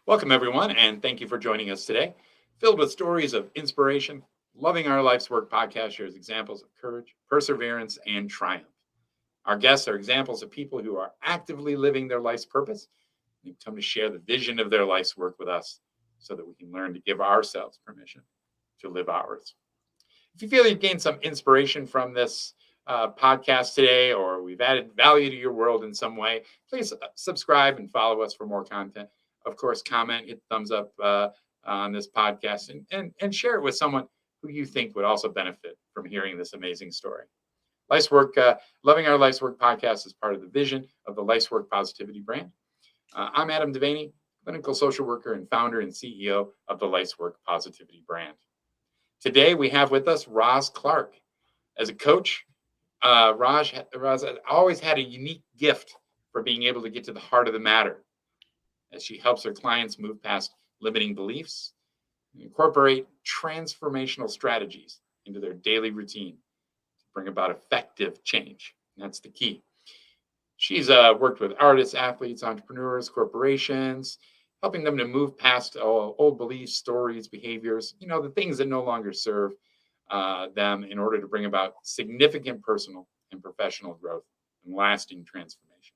Welcome, everyone, and thank you for joining us today. Filled with stories of inspiration, Loving Our Life's Work podcast shares examples of courage, perseverance, and triumph. Our guests are examples of people who are actively living their life's purpose and come to share the vision of their life's work with us so that we can learn to give ourselves permission to live ours. If you feel you've gained some inspiration from this podcast today, or we've added value to your world in some way, please subscribe and follow us for more content. Of course, comment, hit thumbs up on this podcast, and share it with someone who you think would also benefit from hearing this amazing story. Life's Work, Loving Our Life's Work podcast is part of the vision of the Life's Work Positivity brand. I'm Adam Devaney, clinical social worker and founder and CEO of the Life's Work Positivity brand. Today, we have with us Roz Clark. As a coach, Roz always had a unique gift for being able to get to the heart of the matter as she helps her clients move past limiting beliefs and incorporate transformational strategies into their daily routine to bring about effective change. And that's the key. She's worked with artists, athletes, entrepreneurs, corporations, helping them to move past old beliefs, stories, behaviors, the things that no longer serve them in order to bring about significant personal and professional growth and lasting transformation.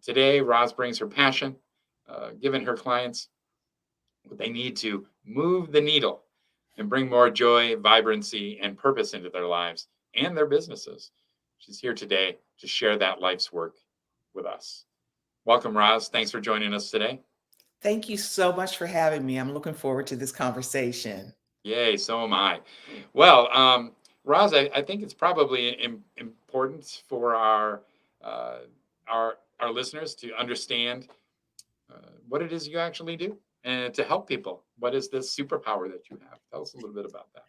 Today, Roz brings her passion, giving her clients what they need to move the needle and bring more joy, vibrancy, and purpose into their lives and their businesses. She's here today to share that life's work with us. Welcome, Roz. Thanks for joining us today. Thank you so much for having me. I'm looking forward to this conversation. Yay, so am I. Well, Roz, I think it's probably important for uh, our listeners to understand what it is you actually do and to help people. What is this superpower that you have? Tell us a little bit about that.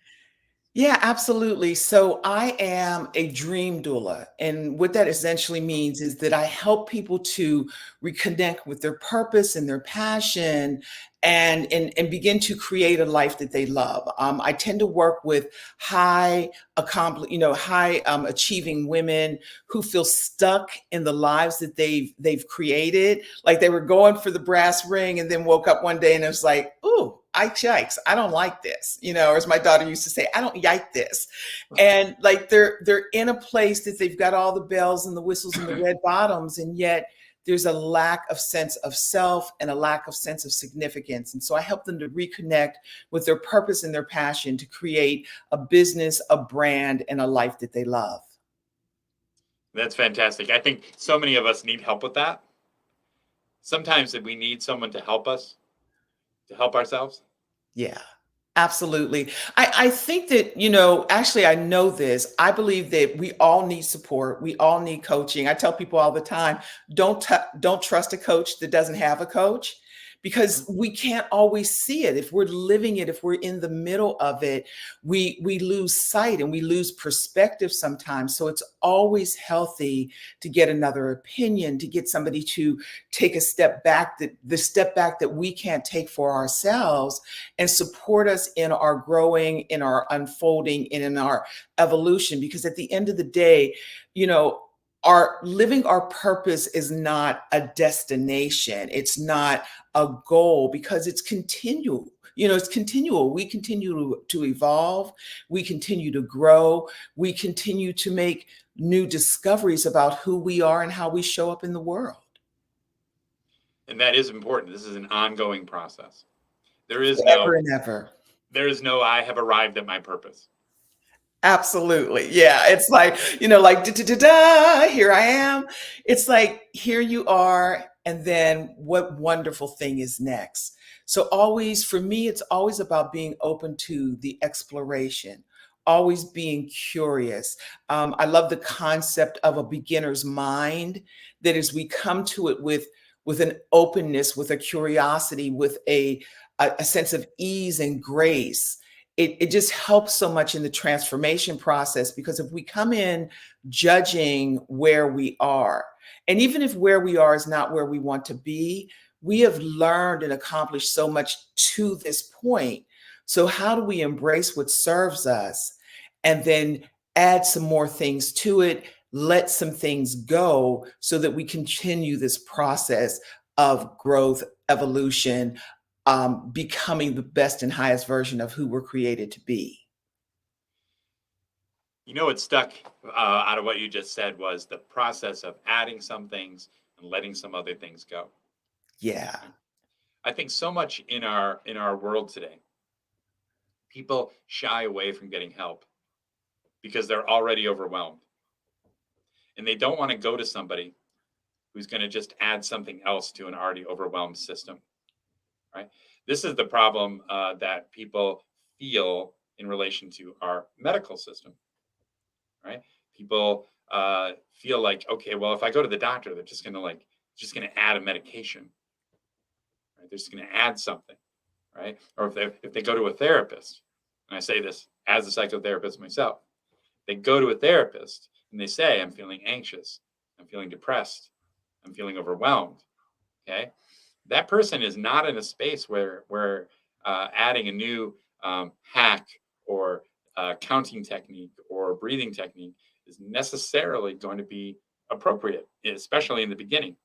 Yeah, absolutely. So I am a dream doula. And what that essentially means is that I help people to reconnect with their purpose and their passion and begin to create a life that they love. I tend to work with high achieving women who feel stuck in the lives that they've created. Like they were going for the brass ring and then woke up one day and it was like, ooh, yikes, I don't like this, or as my daughter used to say, I don't like this. And like they're in a place that they've got all the bells and the whistles and the red bottoms, and yet there's a lack of sense of self and a lack of sense of significance. And so I help them to reconnect with their purpose and their passion to create a business, a brand, and a life that they love. That's fantastic. I think so many of us need help with that. Sometimes that we need someone to help us, to help ourselves. Yeah, absolutely. I think that, actually, I know this. I believe that we all need support. We all need coaching. I tell people all the time, don't trust a coach that doesn't have a coach, because we can't always see it. If we're living it, if we're in the middle of it, we lose sight and we lose perspective sometimes. So it's always healthy to get another opinion, to get somebody to take a step back, that the step back that we can't take for ourselves, and support us in our growing, in our unfolding, and in our evolution. Because at the end of the day, our living our purpose is not a destination. It's not a goal, because it's continual. It's continual. We continue to evolve. We continue to grow. We continue to make new discoveries about who we are and how we show up in the world. And that is important. This is an ongoing process. There is Forever no, and ever. I have arrived at my purpose. Absolutely. Yeah. It's like, like, da, da, da, da, here I am. It's like, here you are. And then what wonderful thing is next? So always, for me, it's always about being open to the exploration, always being curious. I love the concept of a beginner's mind, that as we come to it with an openness, with a curiosity, with a sense of ease and grace, it just helps so much in the transformation process. Because if we come in judging where we are, and even if where we are is not where we want to be, we have learned and accomplished so much to this point. So how do we embrace what serves us and then add some more things to it, let some things go, so that we continue this process of growth, evolution, becoming the best and highest version of who we're created to be. You know what stuck out of what you just said was the process of adding some things and letting some other things go. Yeah. Right? I think so much in our world today, people shy away from getting help because they're already overwhelmed, and they don't want to go to somebody who's going to just add something else to an already overwhelmed system. Right? This is the problem that people feel in relation to our medical system. Right? People feel like, okay, well, if I go to the doctor, they're just going to add a medication. Right? They're just going to add something, right? Or if they go to a therapist, and I say this as a psychotherapist myself, they go to a therapist and they say, I'm feeling anxious, I'm feeling depressed, I'm feeling overwhelmed. Okay, that person is not in a space where adding a new hack or counting technique or breathing technique is necessarily going to be appropriate, especially in the beginning.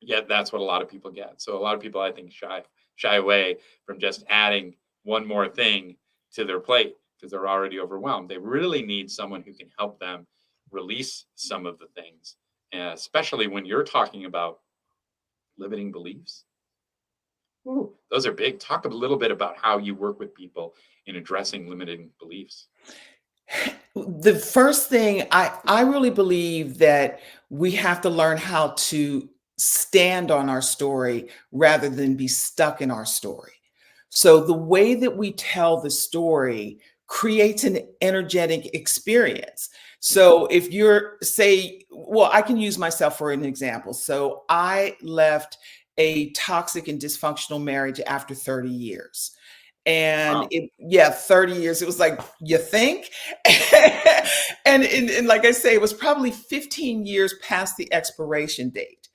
Yet that's what a lot of people get. So a lot of people, I think, shy away from just adding one more thing to their plate because they're already overwhelmed. They really need someone who can help them release some of the things, especially when you're talking about limiting beliefs. Ooh, those are big. Talk a little bit about how you work with people in addressing limiting beliefs. The first thing I really believe that we have to learn how to stand on our story rather than be stuck in our story. So the way that we tell the story creates an energetic experience. So if you're say, well, I can use myself for an example. So I left a toxic and dysfunctional marriage after 30 years. And Wow. it, yeah, 30 years. It was like, you think? And like I say, it was probably 15 years past the expiration date.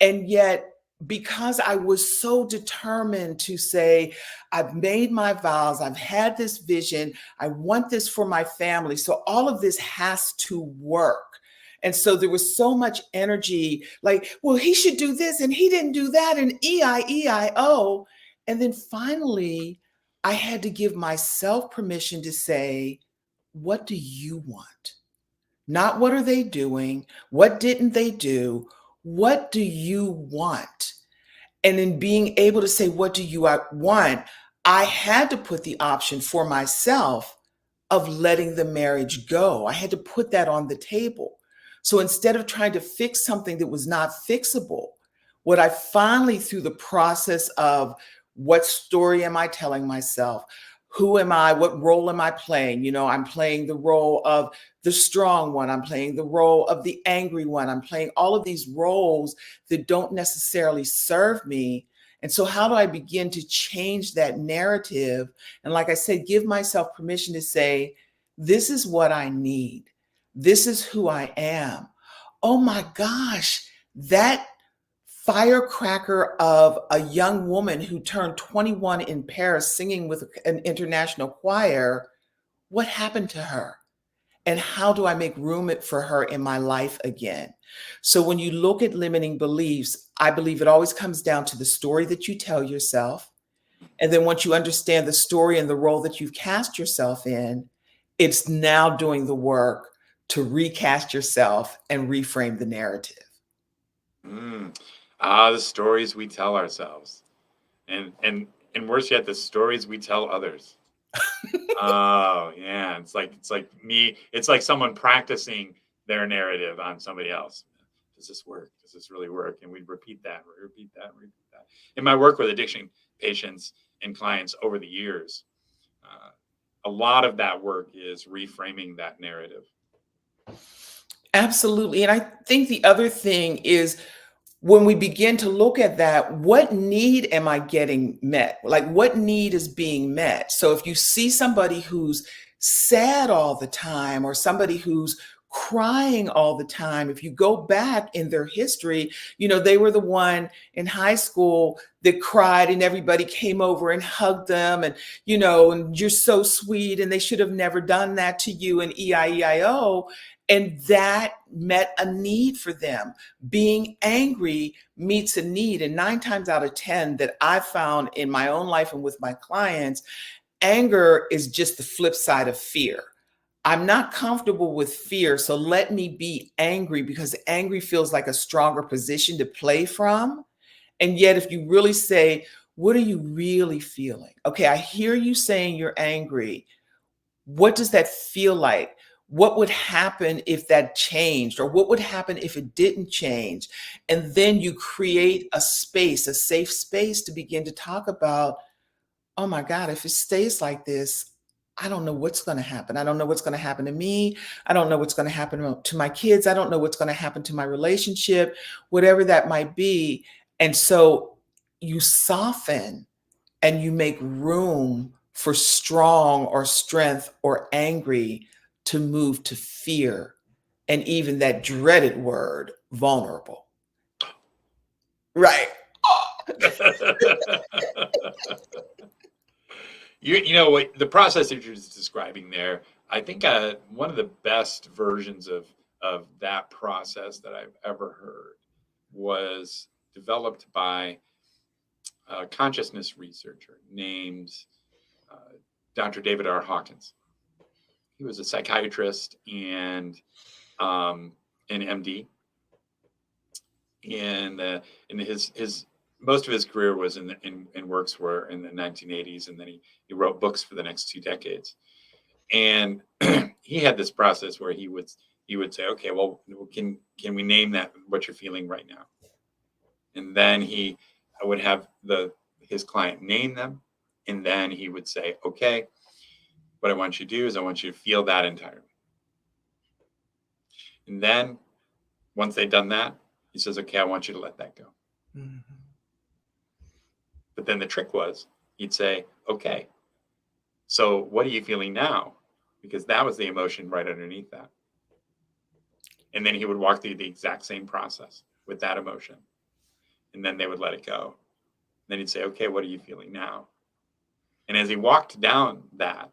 And yet, because I was so determined to say, I've made my vows, I've had this vision, I want this for my family. So all of this has to work. And so there was so much energy like, well, he should do this and he didn't do that, and EIEIO. And then finally, I had to give myself permission to say, what do you want? Not what are they doing? What didn't they do? What do you want? And in being able to say, what do you want? I had to put the option for myself of letting the marriage go. I had to put that on the table. So instead of trying to fix something that was not fixable, what I finally, through the process of what story am I telling myself? Who am I? What role am I playing? You know, I'm playing the role of the strong one. I'm playing the role of the angry one. I'm playing all of these roles that don't necessarily serve me. And so, how do I begin to change that narrative? And like I said, give myself permission to say, this is what I need. This is who I am. Oh my gosh, that firecracker of a young woman who turned 21 in Paris singing with an international choir, what happened to her? And how do I make room for her in my life again? So when you look at limiting beliefs, I believe it always comes down to the story that you tell yourself. And then once you understand the story and the role that you've cast yourself in, it's now doing the work to recast yourself and reframe the narrative. Mm. The stories we tell ourselves, and worse yet, the stories we tell others. Oh yeah, it's like me. It's like someone practicing their narrative on somebody else. Does this work? Does this really work? And we repeat that, we repeat that, we repeat that. In my work with addiction patients and clients over the years, uh, a lot of that work is reframing that narrative. Absolutely. And I think the other thing is when we begin to look at that, what need am I getting met? Like, what need is being met? So if you see somebody who's sad all the time or somebody who's crying all the time. If you go back in their history, they were the one in high school that cried and everybody came over and hugged them and you're so sweet and they should have never done that to you and EIEIO. And that met a need for them. Being angry meets a need. And 9 times out of 10 that I've found in my own life and with my clients, anger is just the flip side of fear. I'm not comfortable with fear, so let me be angry because angry feels like a stronger position to play from. And yet, if you really say, what are you really feeling? Okay, I hear you saying you're angry. What does that feel like? What would happen if that changed? Or what would happen if it didn't change? And then you create a space, a safe space to begin to talk about, oh my God, if it stays like this, I don't know what's going to happen. I don't know what's going to happen to me. I don't know what's going to happen to my kids. I don't know what's going to happen to my relationship, whatever that might be. And so you soften and you make room for strong or strength or angry to move to fear and even that dreaded word, vulnerable. Right. You know what the process that you're describing there, I think one of the best versions of that process that I've ever heard was developed by a consciousness researcher named Dr. David R. Hawkins. He was a psychiatrist and an MD. In his most of his career was in works were in the 1980s, and then he wrote books for the next 2 decades. And he had this process where he would say, okay, well, can we name that what you're feeling right now? And then I would have his client name them, and then he would say, okay, what I want you to do is I want you to feel that entirely. And then once they've done that, he says, okay, I want you to let that go. Mm-hmm. But then the trick was, he'd say, okay, so what are you feeling now? Because that was the emotion right underneath that. And then he would walk through the exact same process with that emotion. And then they would let it go. Then he'd say, okay, what are you feeling now? And as he walked down that,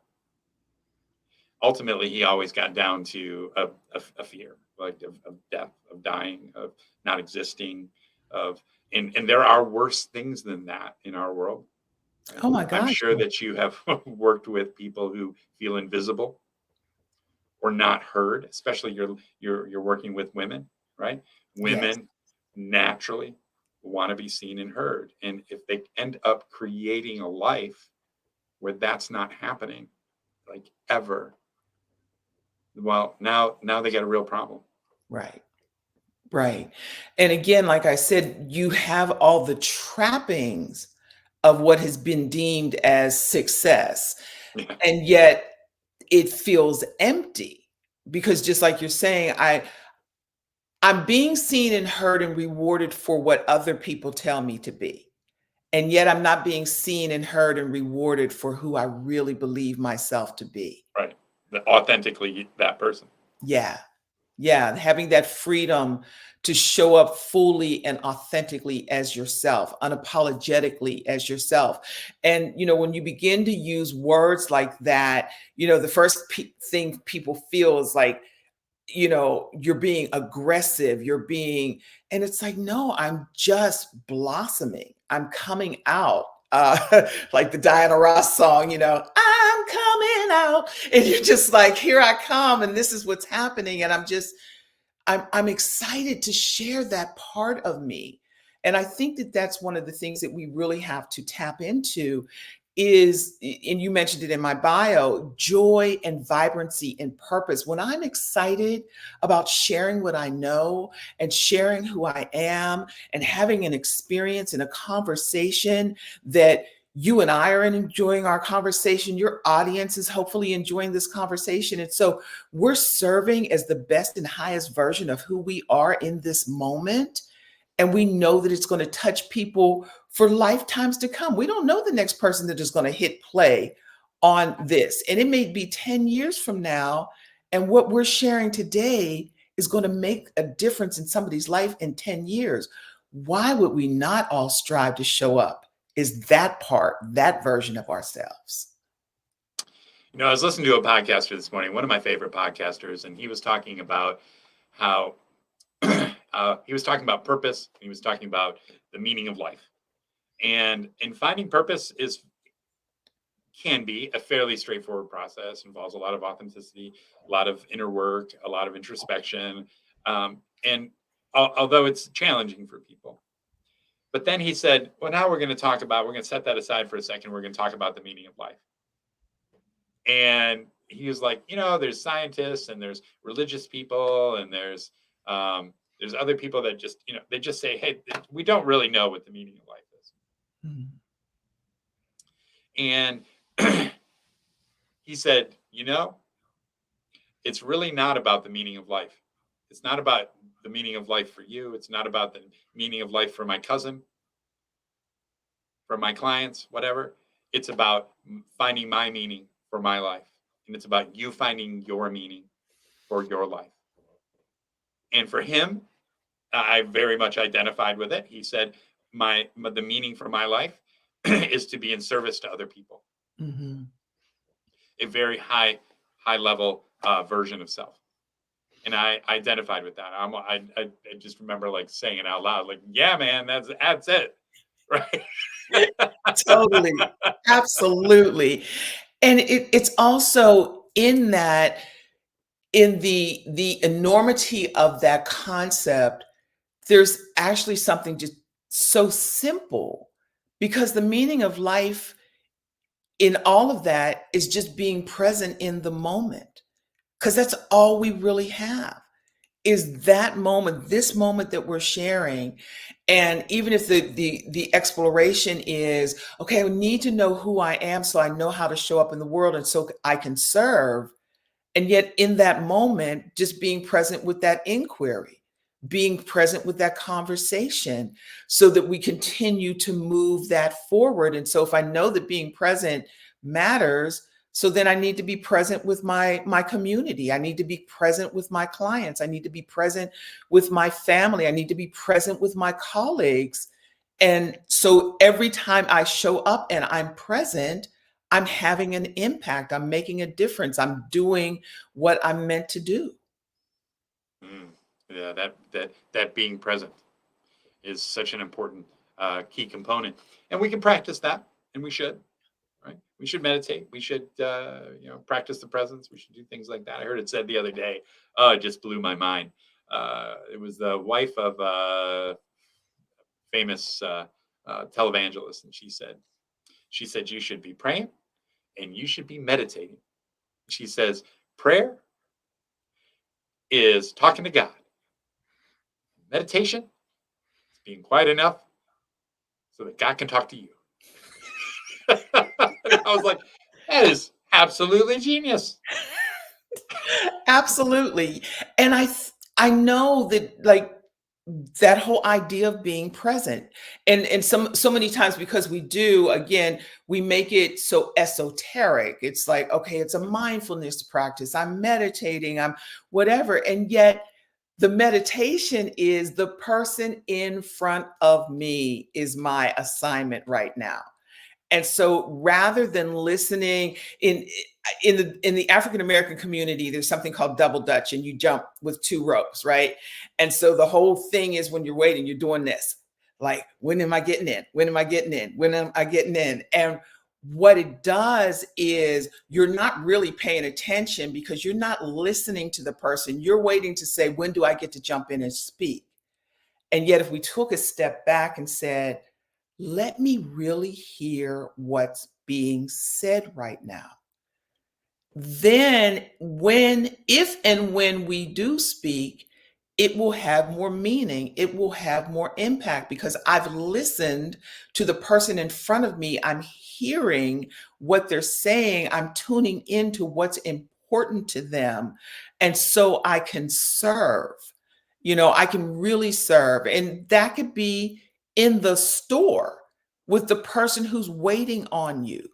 ultimately he always got down to a fear, like of death, of dying, of not existing, and there are worse things than that in our world. Oh my God. I'm sure that you have worked with people who feel invisible or not heard, especially you're working with women, right? Women naturally want to be seen and heard. And if they end up creating a life where that's not happening, like ever, well, now they got a real problem. Right. Right. And again, like I said, you have all the trappings of what has been deemed as success. Yeah. And yet it feels empty because just like you're saying, I'm being seen and heard and rewarded for what other people tell me to be. And yet I'm not being seen and heard and rewarded for who I really believe myself to be. Right. Authentically that person. Yeah. Yeah. Having that freedom to show up fully and authentically as yourself, unapologetically as yourself. And, when you begin to use words like that, the first thing people feel is like, you're being aggressive, and it's like, no, I'm just blossoming. I'm coming out. Like the Diana Ross song, I'm coming out. And you're just like, here I come. And this is what's happening. And I'm excited to share that part of me. And I think that that's one of the things that we really have to tap into is, and you mentioned it in my bio, joy and vibrancy and purpose. When I'm excited about sharing what I know and sharing who I am and having an experience and a conversation that you and I are enjoying our conversation, your audience is hopefully enjoying this conversation. And so we're serving as the best and highest version of who we are in this moment. And we know that it's going to touch people for lifetimes to come. We don't know the next person that is going to hit play on this. And it may be 10 years from now, And what we're sharing today is going to make a difference in somebody's life in 10 years. Why would we not all strive to show up? Is that part, that version of ourselves? I was listening to a podcaster this morning, one of my favorite podcasters, and he was talking about how he was talking about purpose. He was talking about the meaning of life, and finding purpose can be a fairly straightforward process. Involves a lot of authenticity, a lot of inner work, a lot of introspection, and although it's challenging for people. But then he said, "Well, now we're going to set that aside for a second. We're going to talk about the meaning of life." And he was like, there's scientists and there's religious people and there's other people that just, they just say, hey, we don't really know what the meaning of life is. And he said, it's really not about the meaning of life. It's not about the meaning of life for you. It's not about the meaning of life for my cousin, for my clients, whatever. It's about finding my meaning for my life. And it's about you finding your meaning for your life. And for him, I very much identified with it. He said, the meaning for my life is to be in service to other people. Mm-hmm. A very high level version of self. And I identified with that. I just remember like saying it out loud, like, yeah, man, that's it. Right. Totally. Absolutely. And it's also in that, in the enormity of that concept, there's actually something just so simple, because the meaning of life in all of that is just being present in the moment, because that's all we really have, is that moment, this moment that we're sharing. And even if the exploration is, okay, I need to know who I am so I know how to show up in the world and so I can serve. And yet in that moment, just being present with that inquiry, being present with that conversation so that we continue to move that forward. And so if I know that being present matters, so then I need to be present with my community. I need to be present with my clients. I need to be present with my family. I need to be present with my colleagues. And so every time I show up and I'm present, I'm having an impact. I'm making a difference. I'm doing what I'm meant to do. Yeah, that being present is such an important key component, and we can practice that, and we should. Right? We should meditate. We should, practice the presence. We should do things like that. I heard it said the other day. It just blew my mind. It was the wife of a famous televangelist, and she said you should be praying and you should be meditating. She says prayer is talking to God. Meditation is being quiet enough so that God can talk to you. I was like, that is absolutely genius. Absolutely. And I know that, like, that whole idea of being present, and so many times, because we do, again, we make it so esoteric. It's like, okay, it's a mindfulness practice, I'm meditating, I'm whatever. And yet the meditation is the person in front of me is my assignment right now. And so rather than listening in the African American community, there's something called double dutch, and you jump with two ropes, right? And so the whole thing is, when you're waiting, you're doing this. Like, when am I getting in? When am I getting in? When am I getting in? And what it does is, you're not really paying attention because you're not listening to the person. You're waiting to say, when do I get to jump in and speak? And yet if we took a step back and said, let me really hear what's being said right now, then if and when we do speak, it will have more meaning. It will have more impact because I've listened to the person in front of me. I'm hearing what they're saying. I'm tuning into what's important to them. And so I can serve. I can really serve. And that could be in the store with the person who's waiting on you.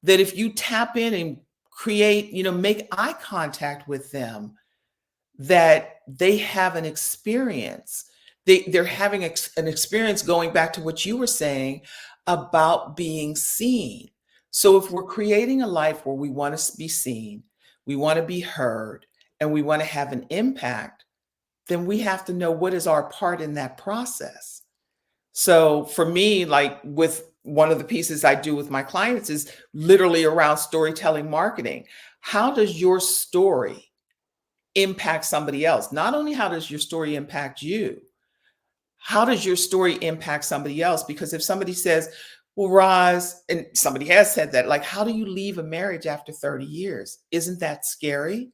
That if you tap in and create, make eye contact with them, that they have an experience. They're having an experience, going back to what you were saying about being seen. So if we're creating a life where we want to be seen, we want to be heard, and we want to have an impact, then we have to know what is our part in that process. So for me, like with one of the pieces I do with my clients is literally around storytelling marketing. How does your story impact somebody else? Not only how does your story impact you, how does your story impact somebody else? Because if somebody says, well, Roz, and somebody has said that, like, how do you leave a marriage after 30 years? Isn't that scary?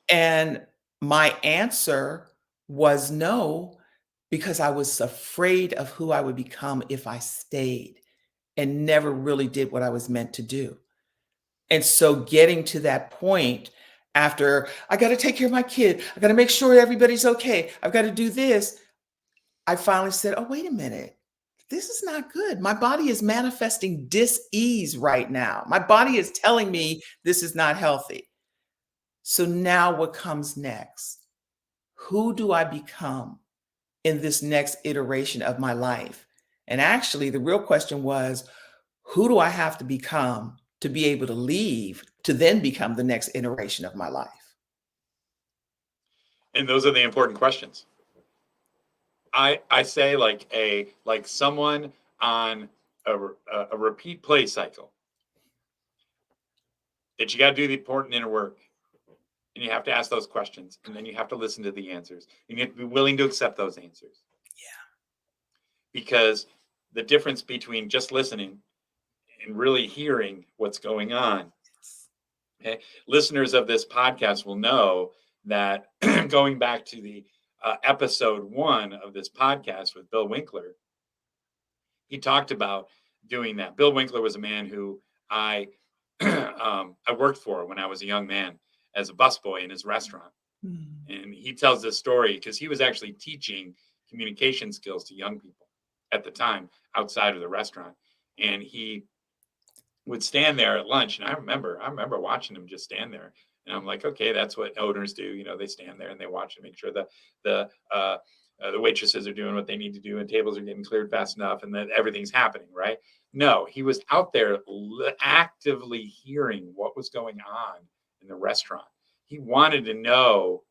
And my answer was no, because I was afraid of who I would become if I stayed and never really did what I was meant to do. And so getting to that point, after I got to take care of my kid, I got to make sure everybody's okay, I've got to do this, I finally said, oh, wait a minute. This is not good. My body is manifesting dis-ease right now. My body is telling me this is not healthy. So now what comes next? Who do I become in this next iteration of my life? And actually, the real question was, who do I have to become to be able to leave to then become the next iteration of my life? And those are the important questions. I say like someone on a repeat play cycle, that you got to do the important inner work, and you have to ask those questions, and then you have to listen to the answers, and you have to be willing to accept those answers. Because the difference between just listening and really hearing what's going on. Okay, listeners of this podcast will know that going back to the episode 1 of this podcast with Bill Winkler, he talked about doing that. Bill Winkler was a man who I I worked for when I was a young man as a busboy in his restaurant. And he tells this story because he was actually teaching communication skills to young people at the time outside of the restaurant. And he would stand there at lunch, and I remember watching him just stand there, and I'm like, okay, that's what owners do. They stand there and they watch and make sure that the waitresses are doing what they need to do, and tables are getting cleared fast enough, and that everything's happening right. No, he was out there actively hearing what was going on in the restaurant. He wanted to know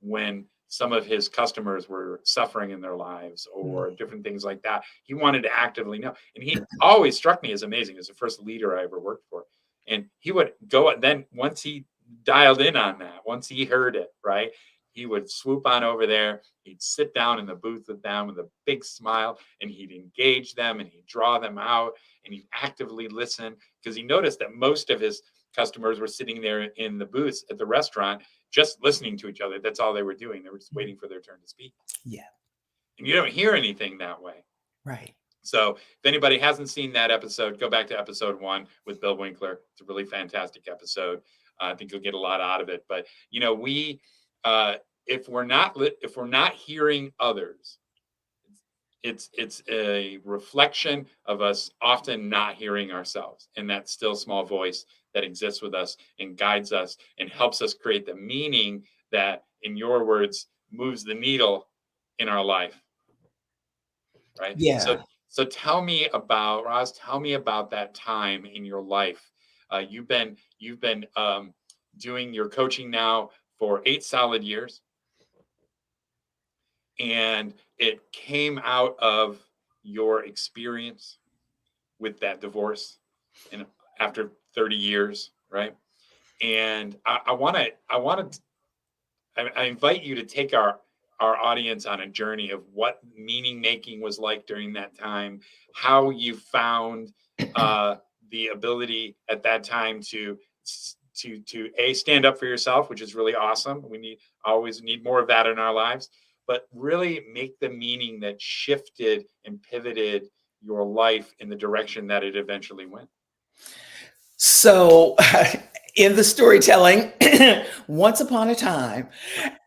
when some of his customers were suffering in their lives or different things like that. He wanted to actively know. And he always struck me as amazing, as the first leader I ever worked for. And he would go, then once he dialed in on that, once he heard it, right, he would swoop on over there. He'd sit down in the booth with them with a big smile, and he'd engage them, and he'd draw them out, and he'd actively listen, because he noticed that most of his customers were sitting there in the booths at the restaurant just listening to each other. That's all they were doing. They were just waiting for their turn to speak. Yeah. And you don't hear anything that way. Right. So if anybody hasn't seen that episode, go back to episode 1 with Bill Winkler. It's a really fantastic episode. I think you'll get a lot out of it. But we if we're not hearing others, it's a reflection of us often not hearing ourselves, and that still small voice that exists with us and guides us and helps us create the meaning that, in your words, moves the needle in our life. Right. Yeah. So tell me about, Roz, tell me about that time in your life. You've been doing your coaching now for 8 solid years. And it came out of your experience with that divorce, and after 30 years, right? And I invite you to take our audience on a journey of what meaning making was like during that time, how you found the ability at that time to stand up for yourself, which is really awesome. We always need more of that in our lives, but really make the meaning that shifted and pivoted your life in the direction that it eventually went. So in the storytelling, once upon a time.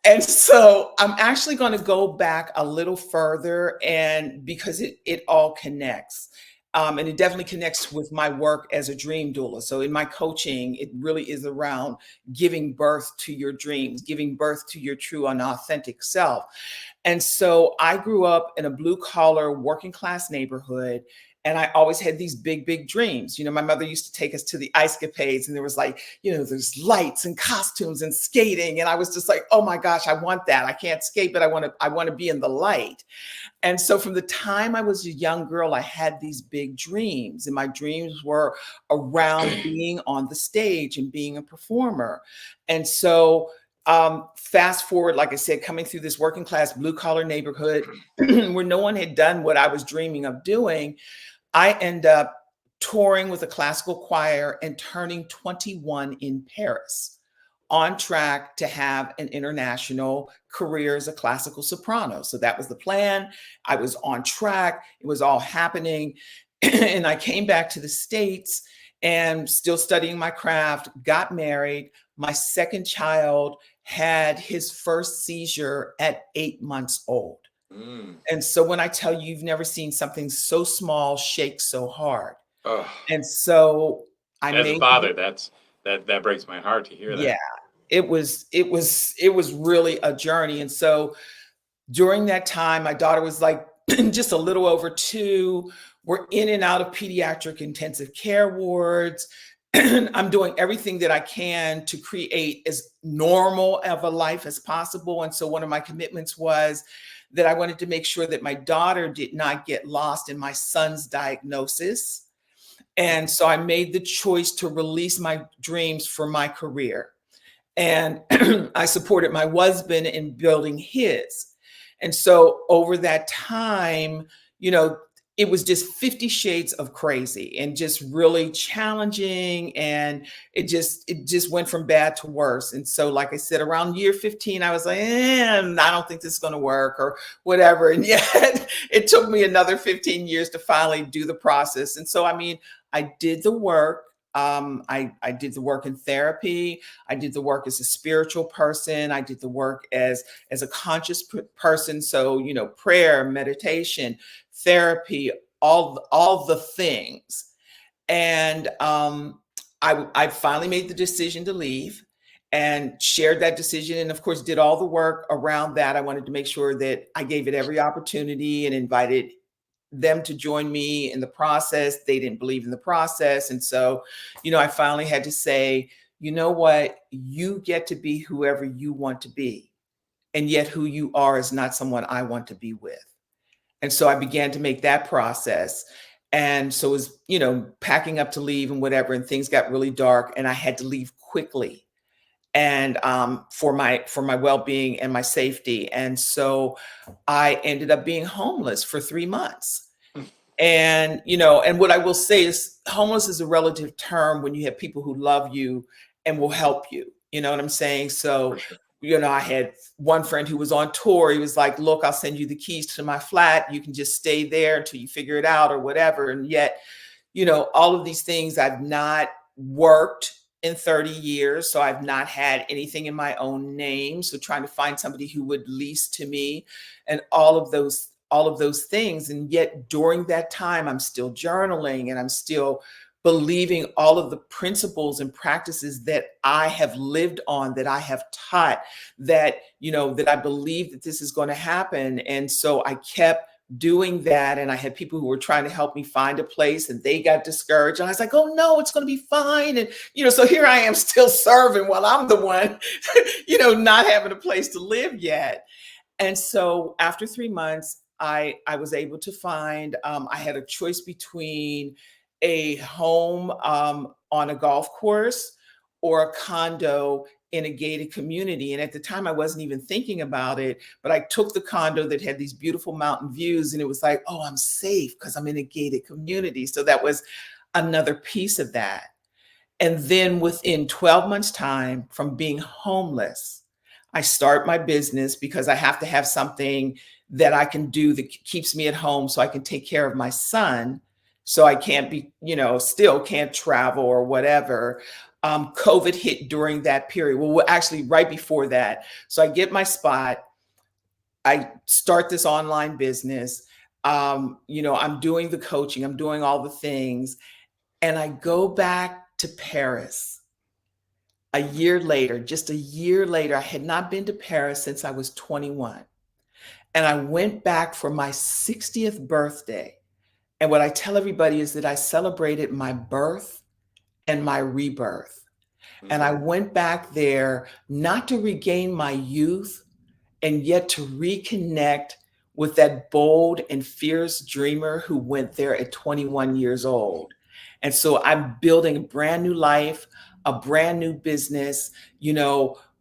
And so I'm actually going to go back a little further, and because it all connects. And it definitely connects with my work as a dream doula. So in my coaching, it really is around giving birth to your dreams, giving birth to your true and authentic self. And so I grew up in a blue collar working class neighborhood. And I always had these big, big dreams. My mother used to take us to the ice capades, and there was like, there's lights and costumes and skating. And I was just like, oh my gosh, I want that. I can't skate, but I want to be in the light. And so from the time I was a young girl, I had these big dreams, and my dreams were around being on the stage and being a performer. And so fast forward, like I said, coming through this working class blue collar neighborhood where no one had done what I was dreaming of doing, I end up touring with a classical choir and turning 21 in Paris, on track to have an international career as a classical soprano. So that was the plan. I was on track. It was all happening. And I came back to the States and still studying my craft, got married. My second child had his first seizure at 8 months old. Mm. And so when I tell you, you've never seen something so small shake so hard. Oh, And so I as a made father, that breaks my heart to hear yeah, that. it was really a journey. And so during that time, my daughter was like just a little over 2. We're in and out of pediatric intensive care wards. I'm doing everything that I can to create as normal of a life as possible. And so one of my commitments was that I wanted to make sure that my daughter did not get lost in my son's diagnosis. And so I made the choice to release my dreams for my career. And I supported my husband in building his. And so over that time, it was just 50 shades of crazy and just really challenging. And it just went from bad to worse. And so, like I said, around year 15, I was like, I don't think this is going to work or whatever. And yet it took me another 15 years to finally do the process. And so, I did the work. I did the work in therapy. I did the work as a spiritual person. I did the work as a conscious person. So, prayer, meditation, therapy, all the things. And I finally made the decision to leave and shared that decision. And of course, did all the work around that. I wanted to make sure that I gave it every opportunity and invited them to join me in the process. They didn't believe in the process. And so, I finally had to say, you know what, you get to be whoever you want to be. And yet who you are is not someone I want to be with. And so I began to make that process. And so it was, packing up to leave and whatever, and things got really dark and I had to leave quickly. And for my well-being and my safety. And so I ended up being homeless for 3 months. And, and what I will say is homeless is a relative term when you have people who love you and will help you. You know what I'm saying? So, For sure. I had one friend who was on tour. He was like, look, I'll send you the keys to my flat. You can just stay there until you figure it out or whatever. And yet, all of these things I've not worked in 30 years. So I've not had anything in my own name. So trying to find somebody who would lease to me and all of those things. And yet during that time, I'm still journaling and I'm still believing all of the principles and practices that I have lived on, that I have taught, that, that I believe that this is going to happen. And so I kept doing that. And I had people who were trying to help me find a place and they got discouraged. And I was like, oh no, it's going to be fine. And, so here I am still serving while I'm the one, not having a place to live yet. And so after 3 months, I was able to find, I had a choice between a home on a golf course or a condo in a gated community. And at the time I wasn't even thinking about it, but I took the condo that had these beautiful mountain views and it was like, oh, I'm safe because I'm in a gated community. So that was another piece of that. And then within 12 months time from being homeless, I start my business because I have to have something that I can do that keeps me at home so I can take care of my son. So I can't be, still can't travel or whatever. COVID hit during that period. Well, actually right before that. So I get my spot. I start this online business. I'm doing the coaching, I'm doing all the things. And I go back to Paris a year later, just a year later. I had not been to Paris since I was 21. And I went back for my 60th birthday. And what I tell everybody is that I celebrated my birth and my rebirth. And I Mhm. went back there not to regain my youth, and yet to reconnect with that bold and fierce dreamer who went there at 21 years old. And so I'm building a brand new life, a brand new business,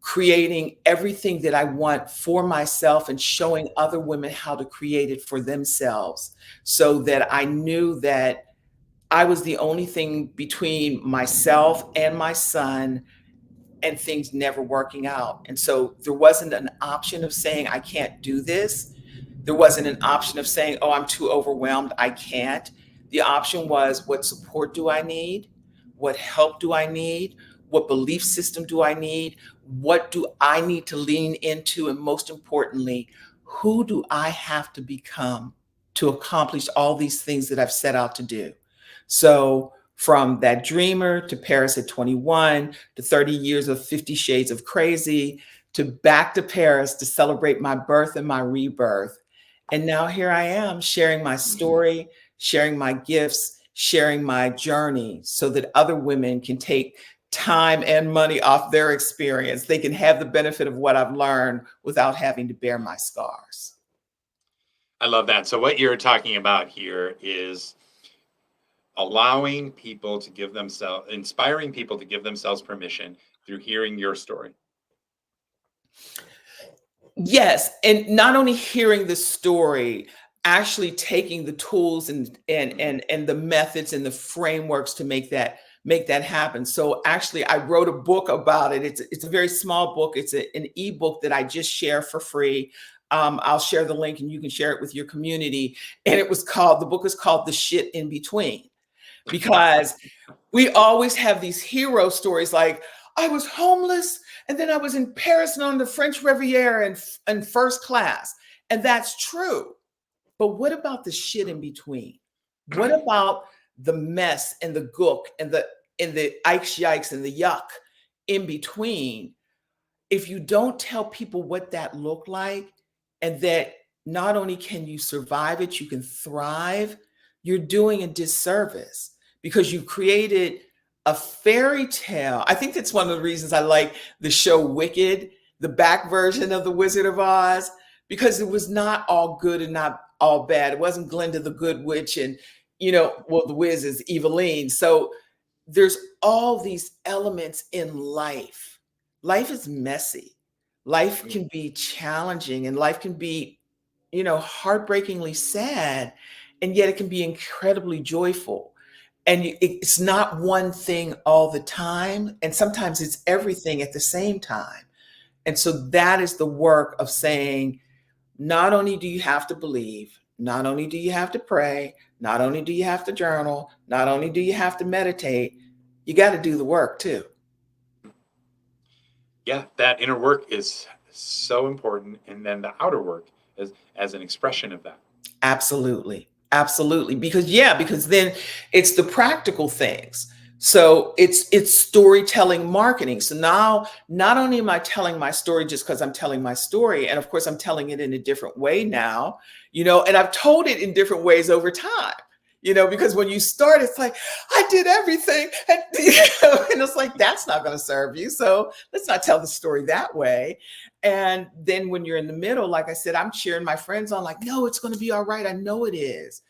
creating everything that I want for myself and showing other women how to create it for themselves, so that I knew that I was the only thing between myself and my son and things never working out. And so there wasn't an option of saying, I can't do this. There wasn't an option of saying, oh, I'm too overwhelmed, I can't. The option was, what support do I need? What help do I need? What belief system do I need? What do I need to lean into? And most importantly, who do I have to become to accomplish all these things that I've set out to do? So, from that dreamer to Paris at 21, to 30 years of 50 Shades of Crazy, to back to Paris to celebrate my birth and my rebirth. And now here I am sharing my story, sharing my gifts, sharing my journey, so that other women can take time and money off their experience. They can have the benefit of what I've learned without having to bear my scars. I love that. So what you're talking about here is allowing people to give themselves, inspiring people to give themselves permission through hearing your story. Yes, and not only hearing the story, actually taking the tools Mhm. and the methods and the frameworks to make that happen. So actually, I wrote a book about it. It's a very small book. It's an ebook that I just share for free. I'll share the link and you can share it with your community. And the book is called The Shit in Between, because we always have these hero stories like, I was homeless and then I was in Paris and on the French Riviera in first class. And that's true. But what about the shit in between? What about the mess and the gook and the ikes yikes and the yuck in between? If you don't tell people what that looked like, and that not only can you survive it, you can thrive, you're doing a disservice, because you created a fairy tale. I think that's one of the reasons I like the show Wicked, the back version of The Wizard of Oz, because it was not all good and not all bad. It wasn't Glinda the Good Witch and, well, the Wiz is Eveline. So there's all these elements in life. Life is messy. Life can be challenging, and life can be, heartbreakingly sad, and yet it can be incredibly joyful. And it's not one thing all the time. And sometimes it's everything at the same time. And so that is the work of saying, not only do you have to believe, not only do you have to pray, not only do you have to journal, not only do you have to meditate, you got to do the work too. Yeah, that inner work is so important, and then the outer work is as an expression of that. Absolutely. Absolutely. Because then it's the practical things. So it's storytelling marketing. So now not only am I telling my story just because I'm telling my story, and of course I'm telling it in a different way now, and I've told it in different ways over time. Because when you start, it's like, I did everything. And it's like, that's not going to serve you. So let's not tell the story that way. And then when you're in the middle, like I said, I'm cheering my friends on, like, no, it's going to be all right. I know it is.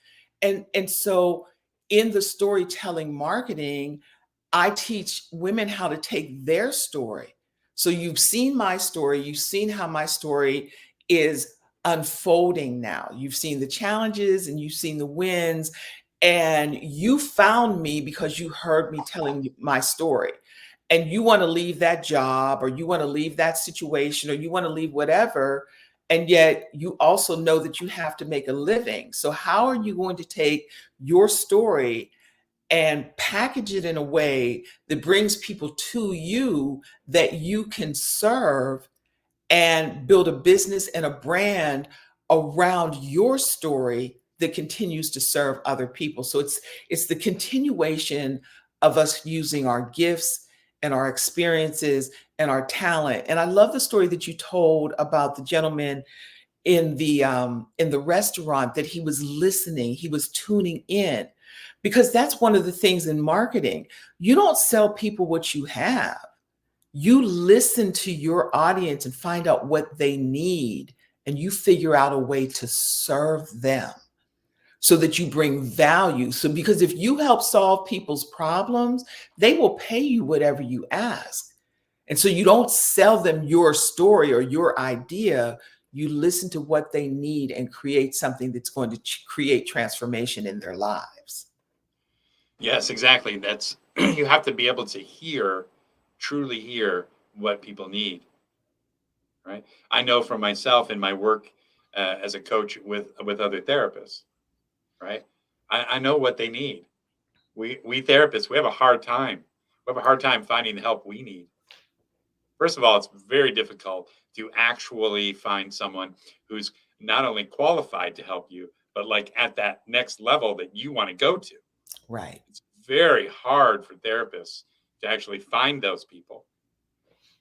And so in the storytelling marketing, I teach women how to take their story. So you've seen my story, you've seen how my story is unfolding now. You've seen the challenges and you've seen the wins, and you found me because you heard me telling my story. And you want to leave that job, or you want to leave that situation, or you want to leave whatever. And yet you also know that you have to make a living. So, how are you going to take your story and package it in a way that brings people to you, that you can serve and build a business and a brand around your story that continues to serve other people. So it's the continuation of us using our gifts and our experiences and our talent. And I love the story that you told about the gentleman in the restaurant, that he was listening, he was tuning in, because that's one of the things in marketing. You don't sell people what you have. You listen to your audience and find out what they need, and you figure out a way to serve them so that you bring value. So, because if you help solve people's problems, they will pay you whatever you ask. And so you don't sell them your story or your idea. You listen to what they need and create something that's going to create transformation in their lives. Yes, exactly. That's you have to be able to hear, truly hear what people need, right? I know from myself in my work as a coach with other therapists, right? I know what they need. We therapists, we have a hard time. We have a hard time finding the help we need. First of all, it's very difficult to actually find someone who's not only qualified to help you, but like at that next level that you want to go to. Right. It's very hard for therapists to actually find those people.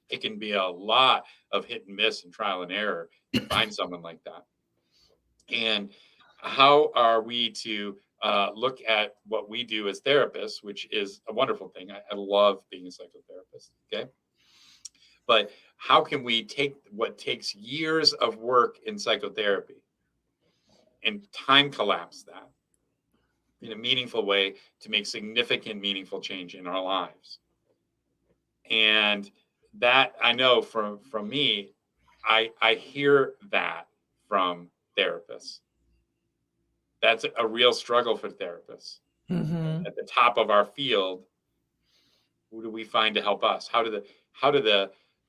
It can be a lot of hit and miss and trial and error to find someone like that. And how are we to look at what we do as therapists, which is a wonderful thing. I love being a psychotherapist. Okay. But how can we take what takes years of work in psychotherapy and time collapse that in a meaningful way to make significant, meaningful change in our lives? And that I know from me, I hear that from therapists. That's a real struggle for therapists. Mm-hmm. At the top of our field, who do we find to help us? How do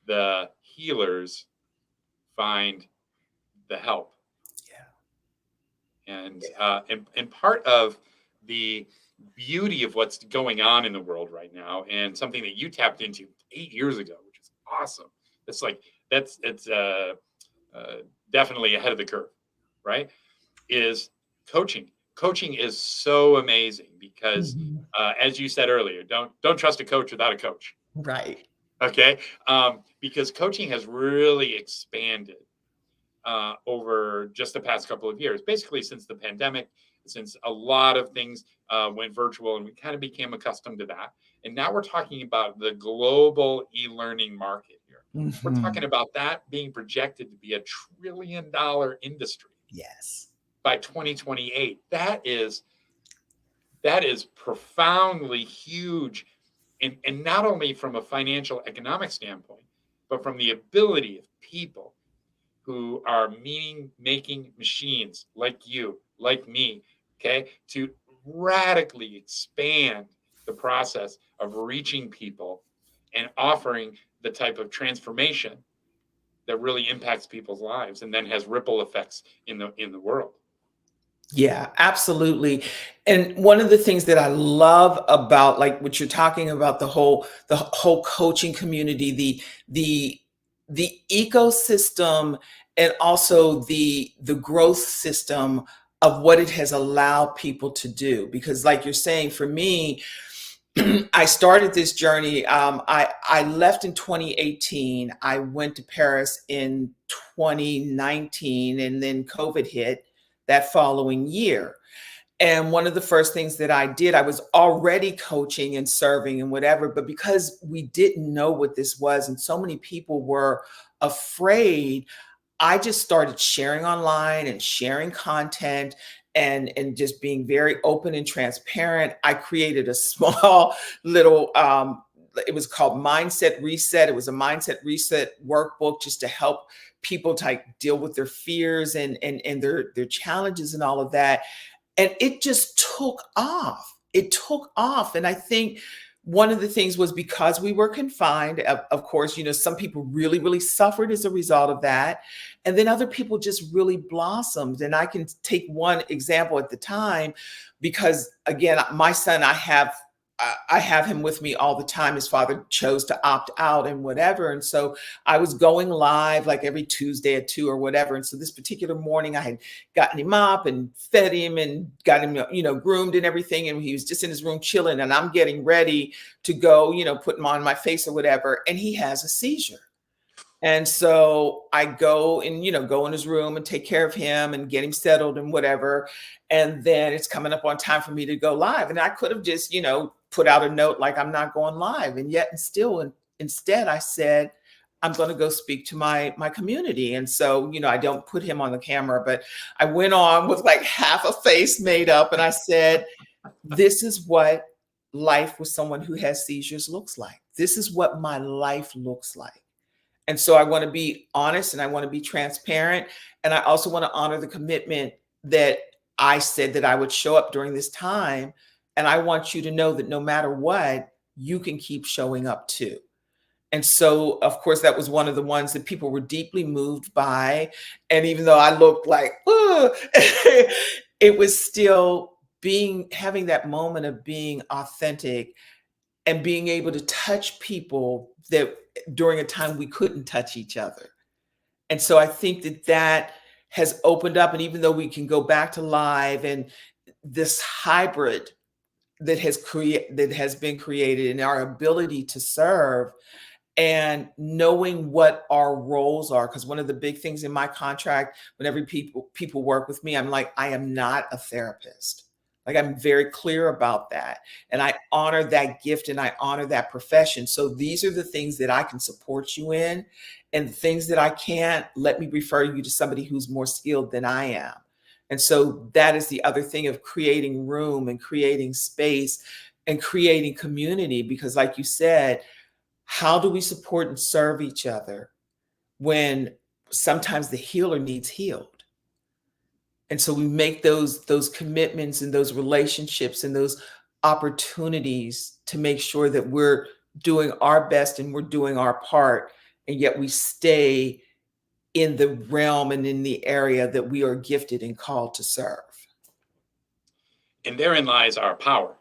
the healers find the help? Yeah. And part of the beauty of what's going on in the world right now, and something that you tapped into 8 years ago, which is awesome. It's like it's definitely ahead of the curve, right? Is coaching. Coaching is so amazing because, Mm-hmm. as you said earlier, don't trust a coach without a coach. Right. Okay, because coaching has really expanded over just the past couple of years, basically since the pandemic, since a lot of things went virtual and we kind of became accustomed to that. And now we're talking about the global e-learning market here. We're talking Mm-hmm. about that being projected to be $1 trillion industry Yes. by 2028. That is profoundly huge. And not only from a financial economic standpoint, but from the ability of people who are meaning making machines like you, like me, okay, to radically expand the process of reaching people and offering the type of transformation that really impacts people's lives and then has ripple effects in the world. Yeah, absolutely. And one of the things that I love about, like, what you're talking about, the whole coaching community, the ecosystem, and also the growth system of what it has allowed people to do. Because like you're saying, for me, I started this journey. I left in 2018. I went to Paris in 2019, and then COVID hit that following year. And one of the first things that I did, I was already coaching and serving and whatever, but because we didn't know what this was and so many people were afraid, I just started sharing online and sharing content, and just being very open and transparent. I created a small little it was called Mindset Reset. It was a Mindset Reset workbook just to help people to like deal with their fears and their challenges and all of that. And it just took off. It took off. And I think one of the things was because we were confined, of course, some people really, really suffered as a result of that. And then other people just really blossomed. And I can take one example at the time, because again, my son, I have him with me all the time. His father chose to opt out and whatever. And so I was going live like every Tuesday at 2 or whatever. And so this particular morning I had gotten him up and fed him and got him, groomed and everything. And he was just in his room chilling. And I'm getting ready to go, put him on my face or whatever. And he has a seizure. And so I go and, go in his room and take care of him and get him settled and whatever. And then it's coming up on time for me to go live. And I could have just, put out a note like I'm not going live. And yet and still, and instead I said, I'm going to go speak to my community. And so, I don't put him on the camera, but I went on with like half a face made up. And I said, this is what life with someone who has seizures looks like. This is what my life looks like. And so I want to be honest and I want to be transparent. And I also want to honor the commitment that I said that I would show up during this time. And I want you to know that no matter what, you can keep showing up too. And so, of course, that was one of the ones that people were deeply moved by. And even though I looked like, it was still having that moment of being authentic and being able to touch people that during a time we couldn't touch each other. And so I think that has opened up. And even though we can go back to live and this hybrid that has been created and our ability to serve and knowing what our roles are, because one of the big things in my contract, whenever people work with me, I'm like, I am not a therapist. Like, I'm very clear about that. And I honor that gift and I honor that profession. So these are the things that I can support you in, and the things that I can't, let me refer you to somebody who's more skilled than I am. And so that is the other thing of creating room and creating space and creating community. Because like you said, how do we support and serve each other when sometimes the healer needs healed? And so we make those commitments and those relationships and those opportunities to make sure that we're doing our best and we're doing our part, and yet we stay in the realm and in the area that we are gifted and called to serve. And therein lies our power.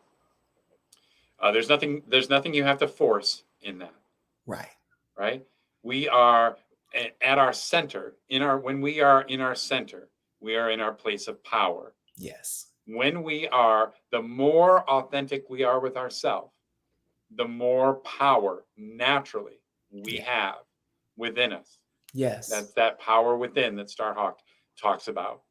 There's nothing you have to force in that. Right. We are at our center. When we are in our center, we are in our place of power. Yes. When we are, the more authentic we are with ourselves, the more power naturally we have within us. Yes. That's that power within that Starhawk talks about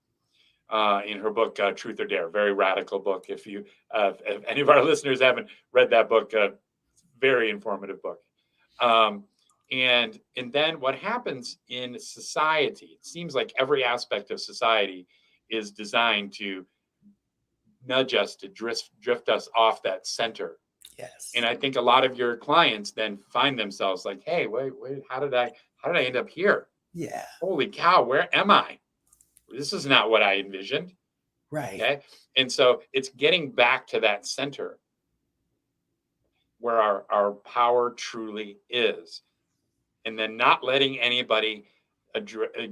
in her book, Truth or Dare. Very radical book. If any of our listeners haven't read that book, very informative book. And then what happens in society, it seems like every aspect of society is designed to nudge us, to drift us off that center. Yes. And I think a lot of your clients then find themselves like, hey, wait, how did I end up here? Yeah. Holy cow, where am I? This is not what I envisioned. Right. Okay. And so it's getting back to that center where our power truly is. And then not letting anybody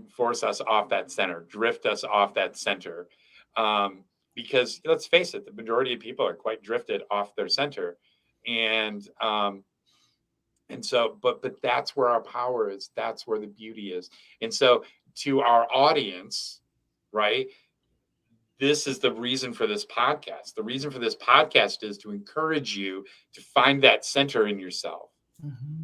force us off that center, drift us off that center. Because let's face it, the majority of people are quite drifted off their center. And so, but that's where our power is. That's where the beauty is. And so to our audience, right, this is the reason for this podcast. The reason for this podcast is to encourage you to find that center in yourself. Mm-hmm.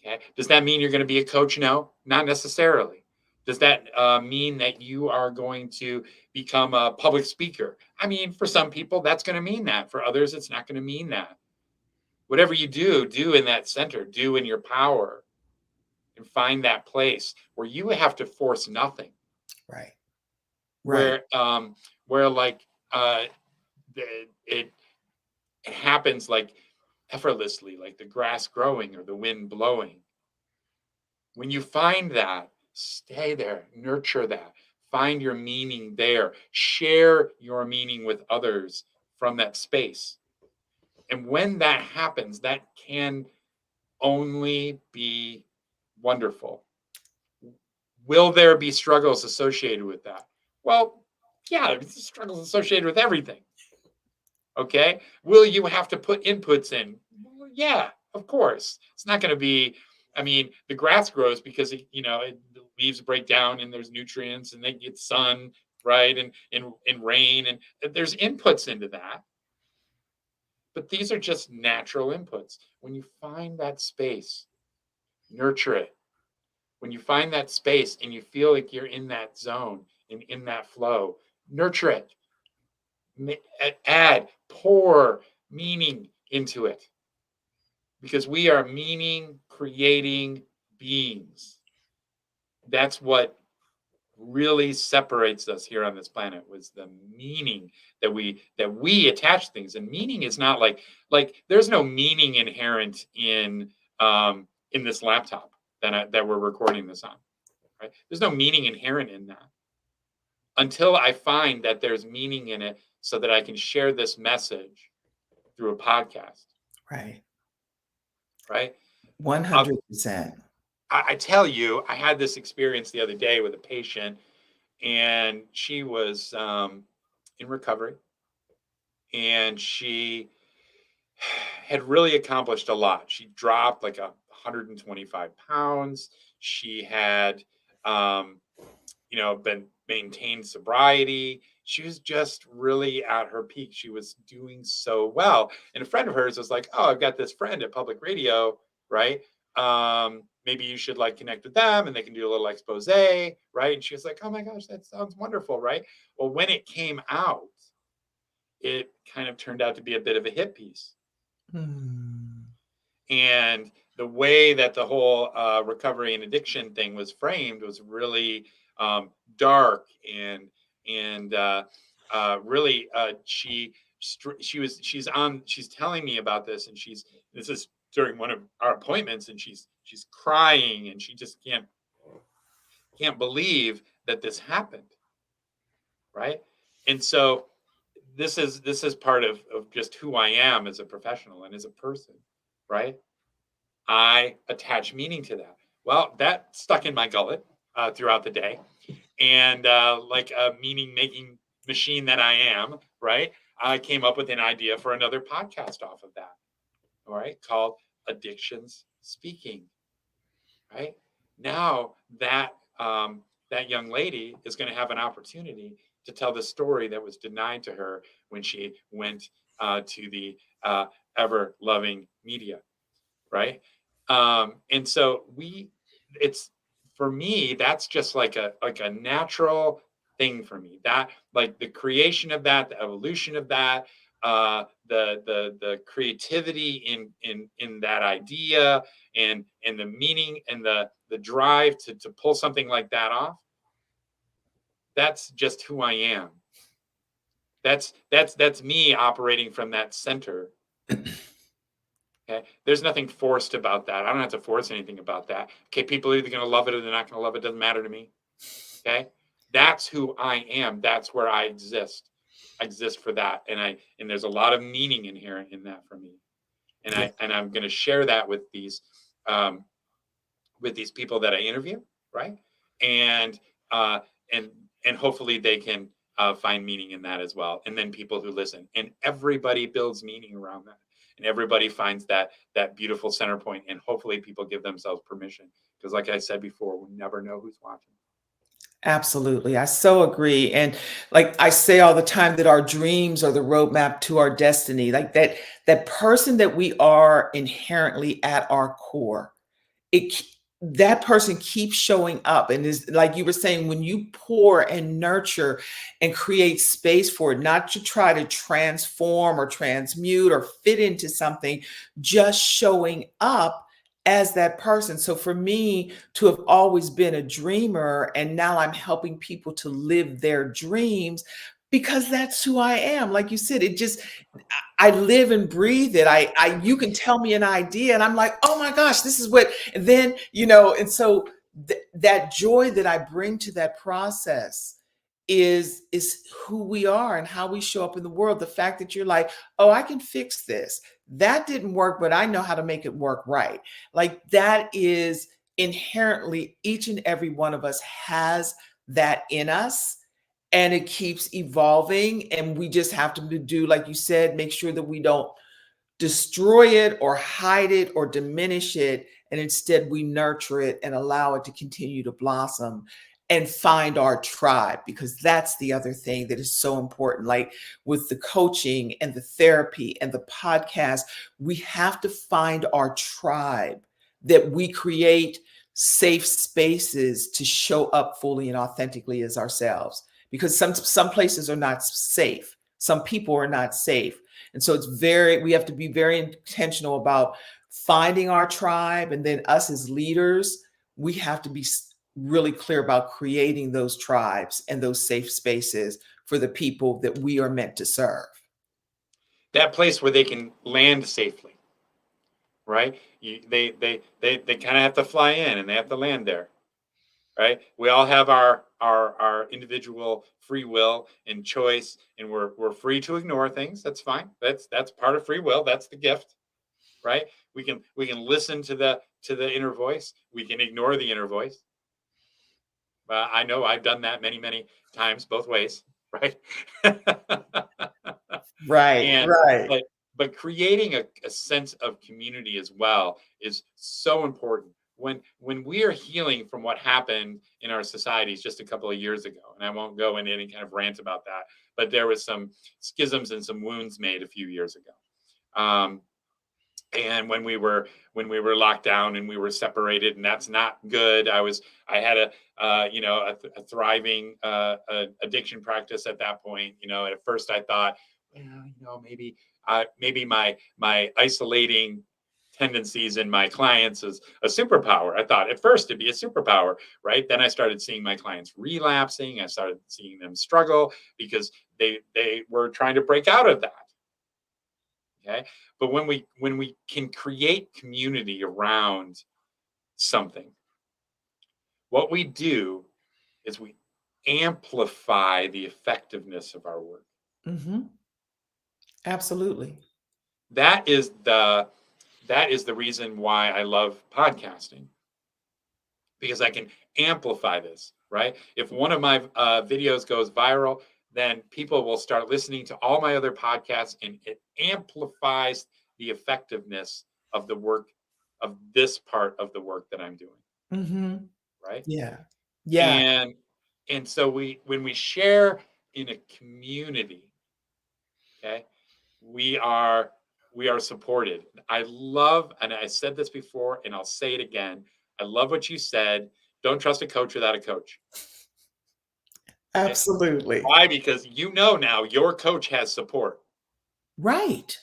Okay. Does that mean you're going to be a coach? No, not necessarily. Does that mean that you are going to become a public speaker? I mean, for some people, that's going to mean that. For others, it's not going to mean that. Whatever you do in that center, do in your power, and find that place where you have to force nothing. Right. Where like it happens like effortlessly, like the grass growing or the wind blowing. When you find that, stay there, nurture that, find your meaning there, share your meaning with others from that space. And when that happens, that can only be wonderful. Will there be struggles associated with that? Well, yeah, there's struggles associated with everything. Okay. Will you have to put inputs in? Well, yeah, of course. It's not going to be, I mean, the grass grows because, the leaves break down and there's nutrients and they get sun, right? And rain. And there's inputs into that. But these are just natural inputs. When you find that space, nurture it. When you find that space and you feel like you're in that zone and in that flow, nurture it. Add, pour meaning into it, because we are meaning creating beings. That's what really separates us here on this planet, was the meaning that we attach things. And meaning is not like there's no meaning inherent in this laptop that we're recording this on, right? There's no meaning inherent in that until I find that there's meaning in it, so that I can share this message through a podcast, Right. right? Uh, 100%. I tell you, I had this experience the other day with a patient, and she was in recovery, and she had really accomplished a lot. She dropped like 125 pounds. She had, um, been maintained sobriety. She was just really at her peak. She was doing so well. And a friend of hers was like, "Oh, I've got this friend at public radio, right? Maybe you should like connect with them and they can do a little expose, right?" And she was like, "Oh my gosh, that sounds wonderful, right?" Well, when it came out, it kind of turned out to be a bit of a hit piece. Mm. And the way that the whole recovery and addiction thing was framed was really dark, and really she's telling me about this, and this is during one of our appointments, and she's crying, and she just can't believe that this happened, right? And so this is part of just who I am as a professional and as a person, right? I attach meaning to that. Well, that stuck in my gullet throughout the day. And like a meaning making machine that I am, right? I came up with an idea for another podcast off of that, all right, called Addictions Speaking, right? Now that young lady is going to have an opportunity to tell the story that was denied to her when she went to the ever loving media, right? And so it's for me, that's just like a natural thing for me. That, like, the creation of that, the evolution of that, the creativity in that idea, and the meaning and the drive to pull something like that off. That's just who I am. That's me operating from that center. Okay. There's nothing forced about that. I don't have to force anything about that. Okay. People are either going to love it or they're not going to love it. Doesn't matter to me. Okay. That's who I am. That's where I exist. I exist for that. And there's a lot of meaning inherent in that for me. And Yeah. I'm going to share that um, with these people that I interview. Right. And, uh, and, and hopefully they can find meaning in that as well. And then people who listen, and everybody builds meaning around that, and everybody finds that beautiful center point, and hopefully people give themselves permission, because like I said before, we never know who's watching. Absolutely. I so agree. And like I say all the time that our dreams are the roadmap to our destiny. Like that person that we are inherently at our core. That person keeps showing up, and is like you were saying, when you pour and nurture and create space for it, not to try to transform or transmute or fit into something, just showing up as that person. So for me to have always been a dreamer, and now I'm helping people to live their dreams, because that's who I am. Like you said, it just, I live and breathe it. You can tell me an idea and I'm like, oh my gosh, this is what, and then, and so that joy that I bring to that process is who we are and how we show up in the world. The fact that you're like, oh, I can fix this. That didn't work, but I know how to make it work right. Like that is inherently, each and every one of us has that in us. and it keeps evolving. And we just have to do, like you said, make sure that we don't destroy it or hide it or diminish it. And instead we nurture it and allow it to continue to blossom and find our tribe, because that's the other thing that is so important. Like with the coaching and the therapy and the podcast, we have to find our tribe, that we create safe spaces to show up fully and authentically as ourselves, because some places are not safe, some people are not safe. And so we have to be very intentional about finding our tribe. And then us as leaders, we have to be really clear about creating those tribes and those safe spaces for the people that we are meant to serve. That place where they can land safely, right? They kind of have to fly in and they have to land there, right? We all have our individual free will and choice, and we're free to ignore things. That's fine. That's part of free will. That's the gift, right? We can listen to the inner voice. We can ignore the inner voice. I know I've done that many times, both ways, right? Right, and right. but but creating a sense of community as well is so important when we are healing from what happened in our societies just a couple of years ago. And I won't go into any kind of rant about that, but there was some schisms and some wounds made a few years ago. And when we were locked down and we were separated, and that's not good. I had a thriving addiction practice at that point. At first I thought, well, maybe my isolating tendencies in my clients is a superpower. I thought at first it'd be a superpower, right? Then I started seeing my clients relapsing. I started seeing them struggle because they were trying to break out of that. Okay. But when we can create community around something, what we do is we amplify the effectiveness of our work. Hmm. Absolutely. That is the reason why I love podcasting, because I can amplify this, right? If one of my videos goes viral, then people will start listening to all my other podcasts, and it amplifies the effectiveness of the work, of this part of the work that I'm doing, Hmm. right? Yeah. Yeah. And so when we share in a community, okay, we are we are supported. I love, and I said this before, and I'll say it again. I love what you said. Don't trust a coach without a coach. Okay? Absolutely. Why? Because now your coach has support. Right.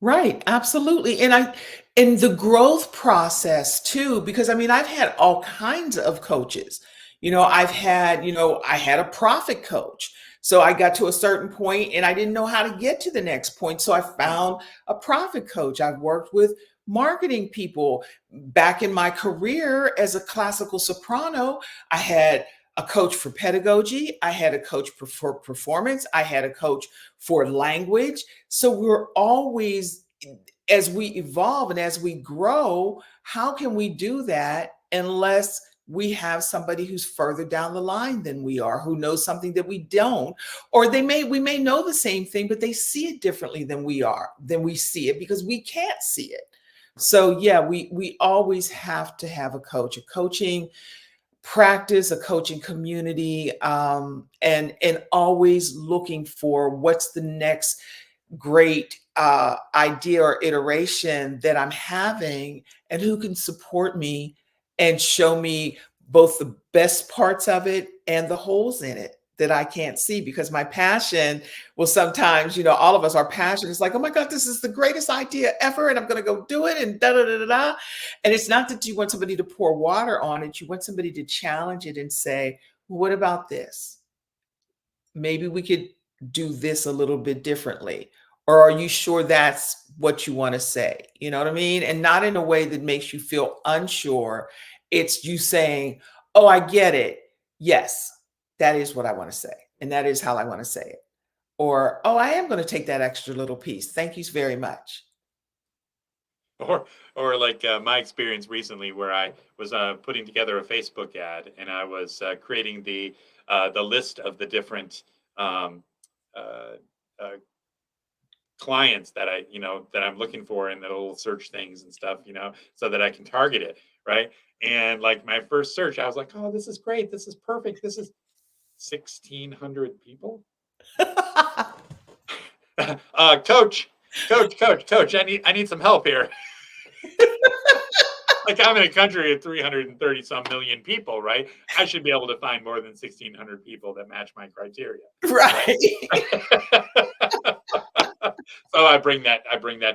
Right, absolutely. And the growth process too, because I mean, I've had all kinds of coaches. I had a profit coach. So I got to a certain point and I didn't know how to get to the next point. So I found a profit coach. I've worked with marketing people. Back in my career as a classical soprano, I had a coach for pedagogy, I had a coach for performance, I had a coach for language. So we're always, as we evolve and as we grow, how can we do that unless we have somebody who's further down the line than we are, who knows something that we don't, or we may know the same thing, but they see it differently than we see it, because we can't see it. So yeah, we always have to have a coach, a coaching practice, a coaching community, and always looking for what's the next great idea or iteration that I'm having, and who can support me and show me both the best parts of it and the holes in it that I can't see. Because my passion will sometimes, all of us, our passion is like, oh my God, this is the greatest idea ever, and I'm going to go do it, and da da da da da. And it's not that you want somebody to pour water on it, you want somebody to challenge it and say, well, what about this? Maybe we could do this a little bit differently. Or are you sure that's what you want to say? You know what I mean? And not in a way that makes you feel unsure. It's you saying, oh, I get it. Yes, that is what I want to say. And that is how I want to say it. Or, oh, I am going to take that extra little piece. Thank you very much. Or like my experience recently, where I was putting together a Facebook ad, and I was creating the the list of the different um, uh, uh, clients that that I'm looking for, and that'll search things and stuff, so that I can target it, right? And like my first search, I was like, oh, this is great, this is perfect, this is 1,600 people. Coach, I need some help here. Like, I'm in a country of 330 some million people, right? I should be able to find more than 1,600 people that match my criteria, right? Right. So I bring that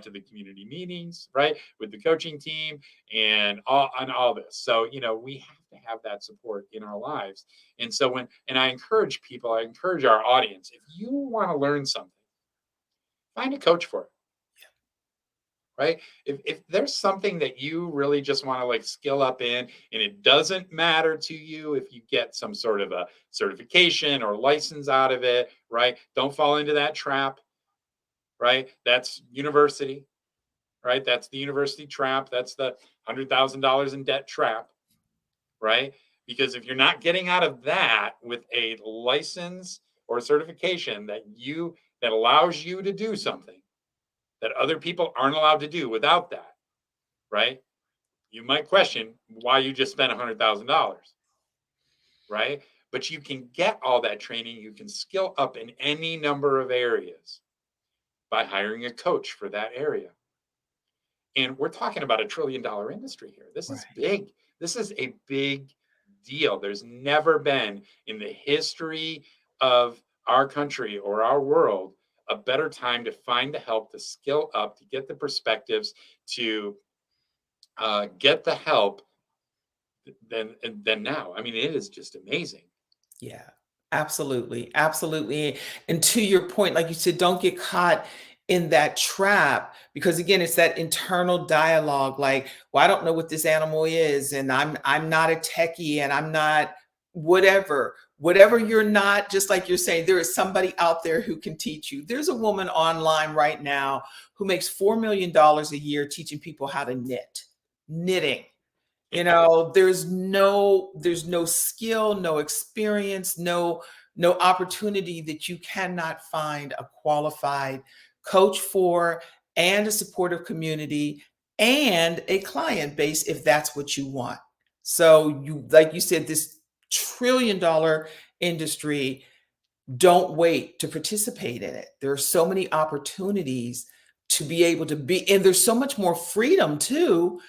to the community meetings, right, with the coaching team and all this. So we have to have that support in our lives. And so I encourage our audience, if you want to learn something, find a coach for it, right? If there's something that you really just want to like skill up in, and it doesn't matter to you if you get some sort of a certification or license out of it, right? Don't fall into that trap, right? That's university, right? That's the university trap. That's the $100,000 in debt trap, right? Because if you're not getting out of that with a license or certification that allows you to do something that other people aren't allowed to do without that, right? You might question why you just spent $100,000, right? But you can get all that training. You can skill up in any number of areas by hiring a coach for that area. And we're talking about $1 trillion industry here. This is Right. big. This is a big deal. There's never been in the history of our country or our world a better time to find the help, to skill up, to get the perspectives, to get the help than now. I mean, it is just amazing. Yeah, absolutely. Absolutely. And to your point, like you said, don't get caught in that trap because again, it's that internal dialogue like, well, I don't know what this animal is, and I'm not a techie and I'm not whatever. Whatever you're not, just like you're saying, there is somebody out there who can teach you. There's a woman online right now who makes $4 million a year teaching people how to knitting. There's no skill, no experience, no opportunity that you cannot find a qualified coach for, and a supportive community and a client base if that's what you want. So you, like you said, this $1 trillion industry, don't wait to participate in it. There are so many opportunities to be able to be, and there's so much more freedom too,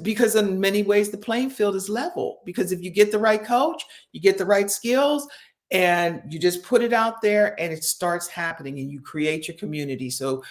because in many ways the playing field is level. Because if you get the right coach, you get the right skills, and you just put it out there and it starts happening and you create your community. So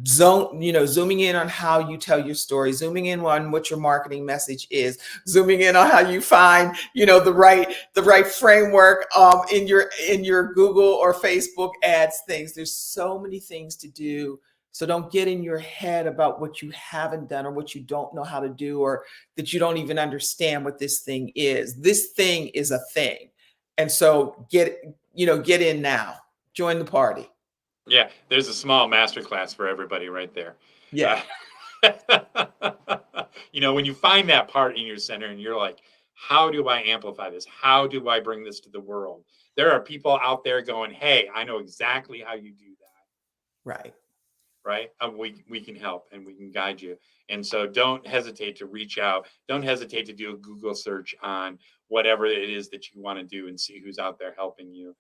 zooming in on how you tell your story, zooming in on what your marketing message is, zooming in on how you find the right framework in your Google or Facebook ads things. There's so many things to do. So don't get in your head about what you haven't done or what you don't know how to do, or that you don't even understand what this thing is. This thing is a thing. And so get in now. Join the party. Yeah, there's a small masterclass for everybody right there. Yeah. Uh, when you find that part in your center and you're like, how do I amplify this? How do I bring this to the world? There are people out there going, hey, I know exactly how you do that. Right. Right? We can help and we can guide you. And so don't hesitate to reach out. Don't hesitate to do a Google search on whatever it is that you want to do and see who's out there helping you.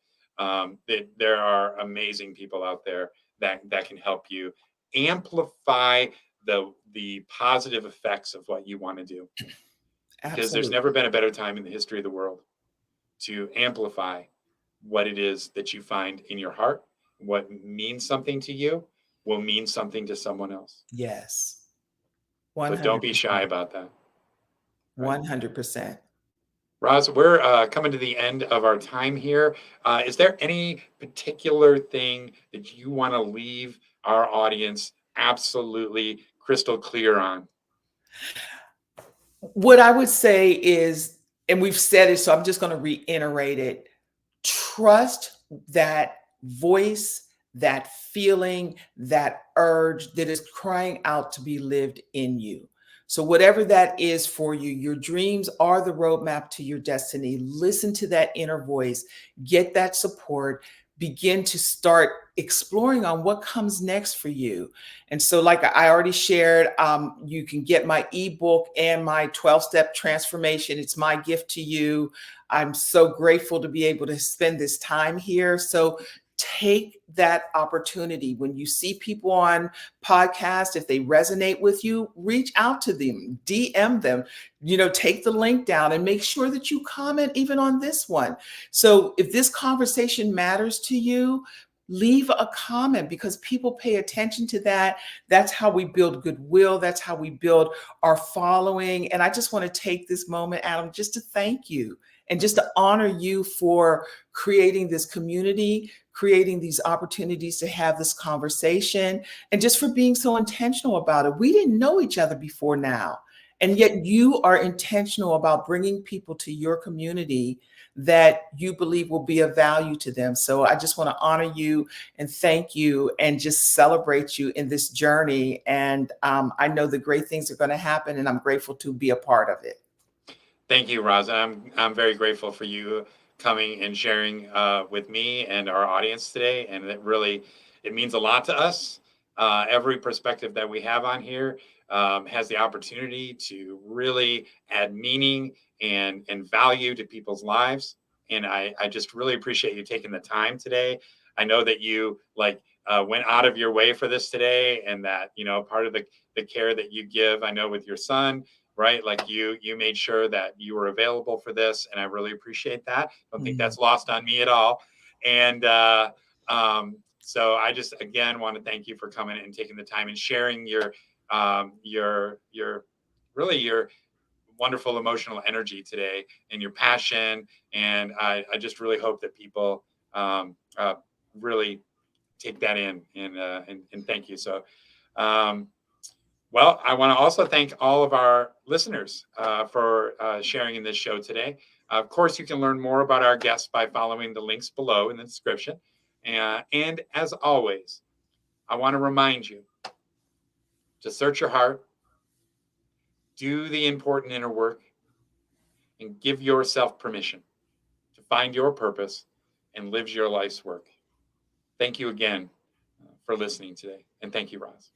There are amazing people out there that can help you amplify the positive effects of what you want to do. Because there's Absolutely. never been a better time in the history of the world to amplify what it is that you find in your heart. What means something to you will mean something to someone else. Yes. So don't be shy 100%. about that. Right. 100%. Roz, we're coming to the end of our time here. Is there any particular thing that you want to leave our audience absolutely crystal clear on? What I would say is, and we've said it, so I'm just going to reiterate it. Trust that voice, that feeling, that urge that is crying out to be lived in you. So, whatever that is for you, your dreams are the roadmap to your destiny. Listen to that inner voice, get that support, begin to start exploring on what comes next for you. And so, like I already shared, you can get my ebook and my 12-step transformation. It's my gift to you. I'm so grateful to be able to spend this time here. So, take that opportunity when you see people on podcast, if they resonate with you, reach out to them, DM them, take the link down and make sure that you comment even on this one. So if this conversation matters to you, leave a comment, because people pay attention to that. That's how we build goodwill. That's how we build our following. And I just want to take this moment, Adam, just to thank you and just to honor you for creating this community, creating these opportunities to have this conversation, and just for being so intentional about it. We didn't know each other before now, and yet you are intentional about bringing people to your community that you believe will be of value to them. So I just want to honor you and thank you and just celebrate you in this journey. And I know the great things are going to happen, and I'm grateful to be a part of it. Thank you, Roz. I'm very grateful for you coming and sharing with me and our audience today. And it means a lot to us. Every perspective that we have on here has the opportunity to really add meaning and value to people's lives. And I just really appreciate you taking the time today. I know that you went out of your way for this today, and that, part of the care that you give, I know with your son, right? Like you made sure that you were available for this, and I really appreciate that. Don't think that's lost on me at all. And so I just again want to thank you for coming and taking the time and sharing your really your wonderful emotional energy today and your passion. And I just really hope that people really take that in, and thank you. So. Well, I want to also thank all of our listeners for sharing in this show today. Of course, you can learn more about our guests by following the links below in the description. And as always, I want to remind you to search your heart, do the important inner work, and give yourself permission to find your purpose and live your life's work. Thank you again for listening today. And thank you, Roz.